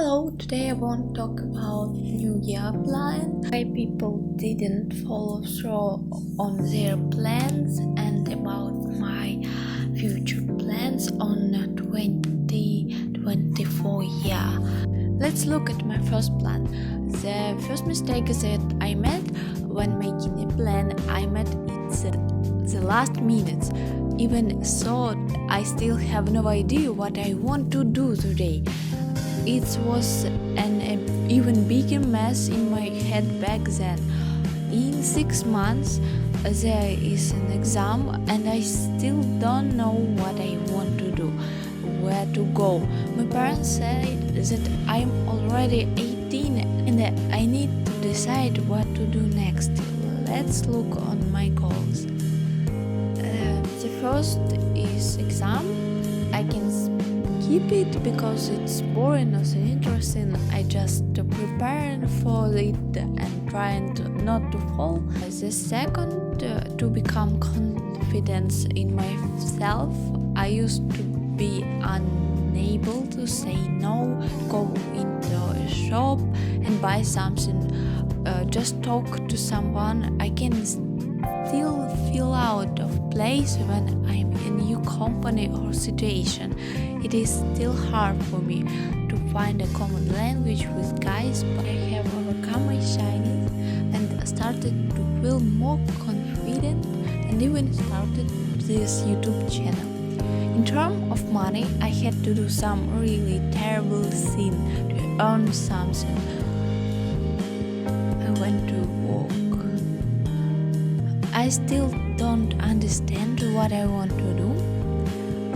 Hello, today I want to talk about New Year plan, why people didn't follow through on their plans, and about my future plans on 2024 year. Let's look at my first plan. The first mistake that I made when making a plan, I made it the last minutes. Even so, I still have no idea what I want to do today. It was an even bigger mess in my head back then. In 6 months, there is an exam, and I still don't know what I want to do, where to go. My parents say that I'm already 18 and that I need to decide what to do next. Let's look on my goals. The first is exam. I can skip it because it's boring or interesting. I just prepare for it and trying not to fall. The second, to become confident in myself. I used to be unable to say no, go into a shop and buy something, just talk to someone. I can still feel out of place when I'm in a new company or situation. It is still hard for me to find a common language with guys, but I have overcome my shyness and started to feel more confident and even started this YouTube channel. In terms of money, I had to do some really terrible thing to earn something. I went to work. I still don't understand what I want to do.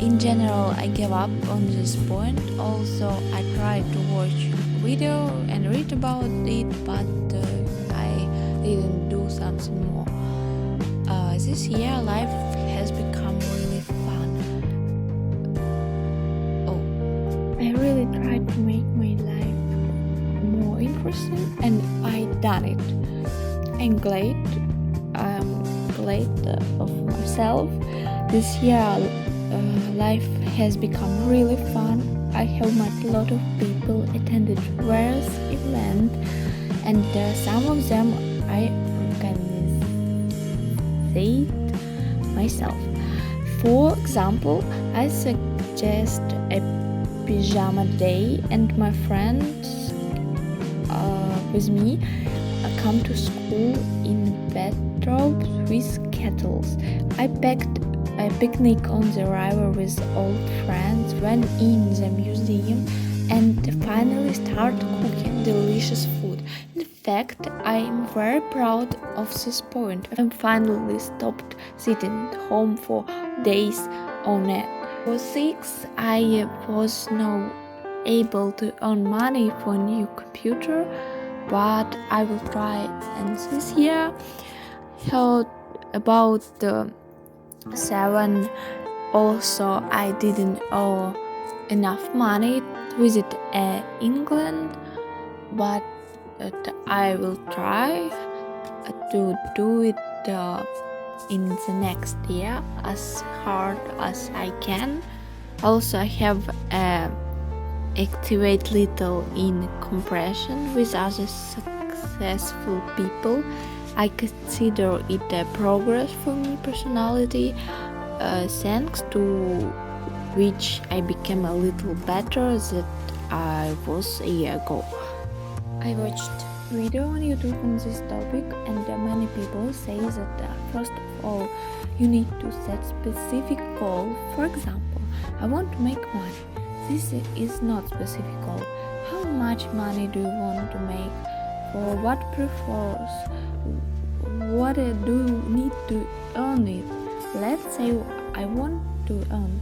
In general, I gave up on this point. Also, I tried to watch video and read about it, but I didn't do something more. This year, life has become really fun. I really tried to make my life more interesting, and I done it. I'm glad of myself. This year life has become really fun. I have met a lot of people, attended various events, and some of them I organized myself. For example, I suggest a pajama day, and my friends with me come to school in bathrobes with kettles. I packed a picnic on the river with old friends, went in the museum, and finally started cooking delicious food. In fact, I am very proud of this point. I finally stopped sitting at home for days on end. For 6, I was now able to earn money for a new computer, but I will try. And this year, about 7, also I didn't owe enough money to visit England, but I will try to do it in the next year as hard as I can. Also, I have activate little in comparison with other successful people. I consider it a progress for me personality, thanks to which I became a little better than I was a year ago. I watched video on YouTube on this topic, and many people say that first of all you need to set specific goal. For example, I want to make money. This is not specific goal. How much money do you want to make? For what purpose? What do you need to earn it? Let's say I want to earn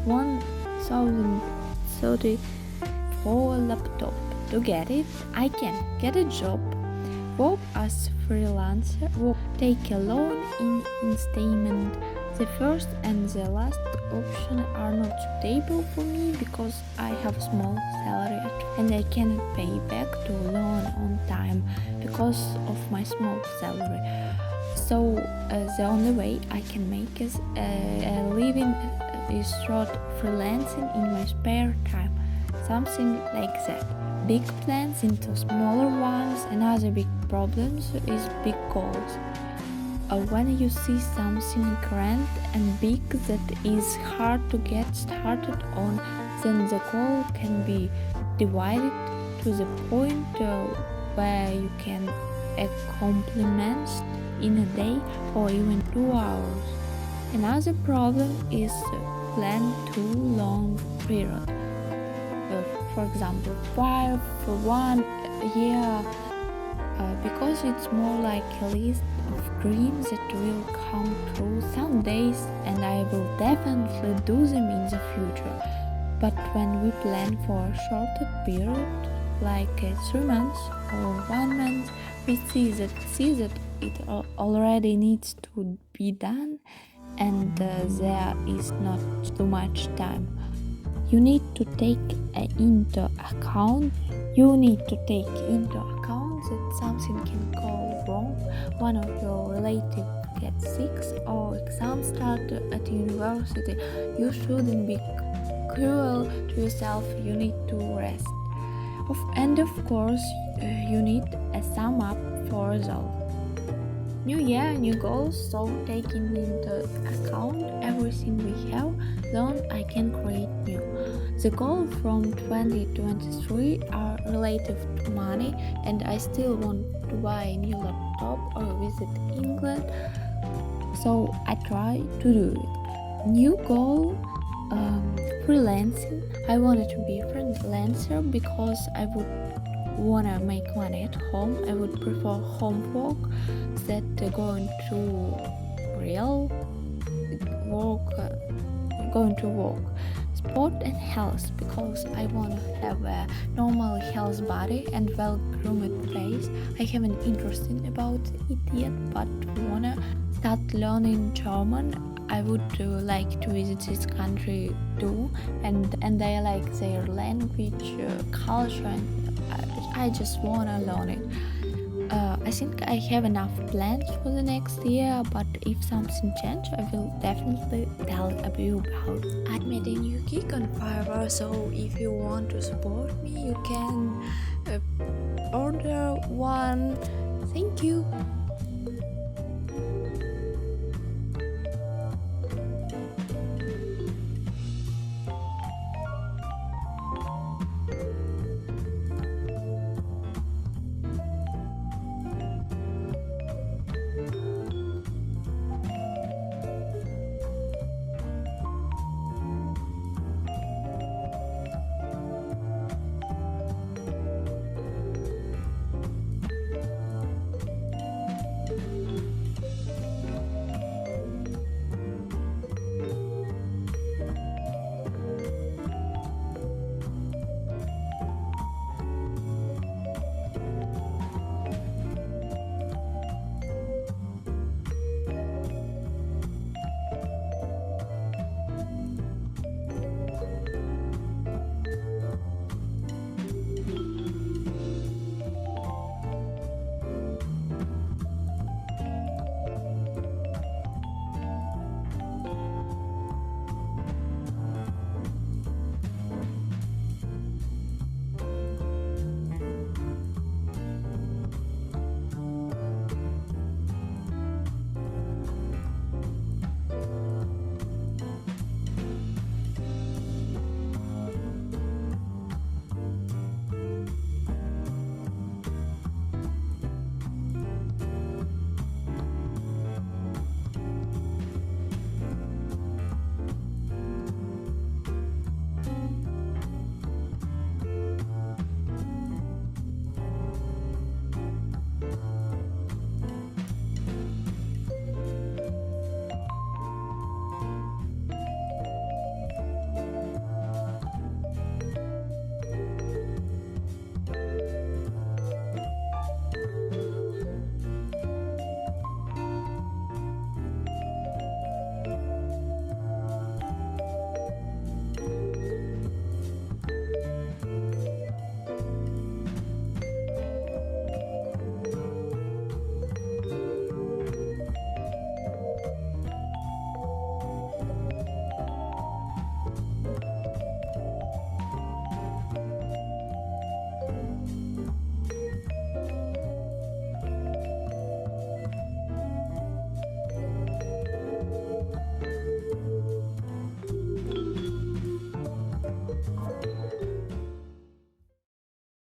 1,030 for a laptop. To get it, I can get a job, work as freelancer, or take a loan in installment. The first and the last option are not suitable for me because I have a small salary and I cannot pay back the loan on time because of my small salary. So the only way I can make is a living is through freelancing in my spare time. something like that. Big plans into smaller ones. Another big problem is big goals. When you see something grand and big that is hard to get started on, then the goal can be divided to the point where you can accomplish in a day or even 2 hours. Another problem is plan too long period. For example, 5 for 1 year, because it's more like a list of dreams that will come true some days, and I will definitely do them in the future. But when we plan for a shorter period, like 3 months or 1 month, we see that it already needs to be done, and there is not too much time. You need to take into account that something can go wrong. One of your relatives gets sick or exams start at university. You shouldn't be cruel to yourself. You need to rest. And of course, you need a sum up for result. New year, new goals, so taking into account everything we have, then I can create new. The goals from 2023 are related to money, and I still want to buy a new laptop or visit England, so I try to do it. New goal, freelancing. I wanted to be a freelancer because I would wanna make money at home. I would prefer home work that going to real work. Sport and health, because I wanna have a normal health body and well-groomed face. I haven't interested about it yet, but wanna start learning German. I would like to visit this country too, and I like their language, culture, and I just wanna learn it. I think I have enough plans for the next year, but if something changes, I will definitely tell you about. I made a new gig on Fiverr, so if you want to support me, you can order one. Thank you.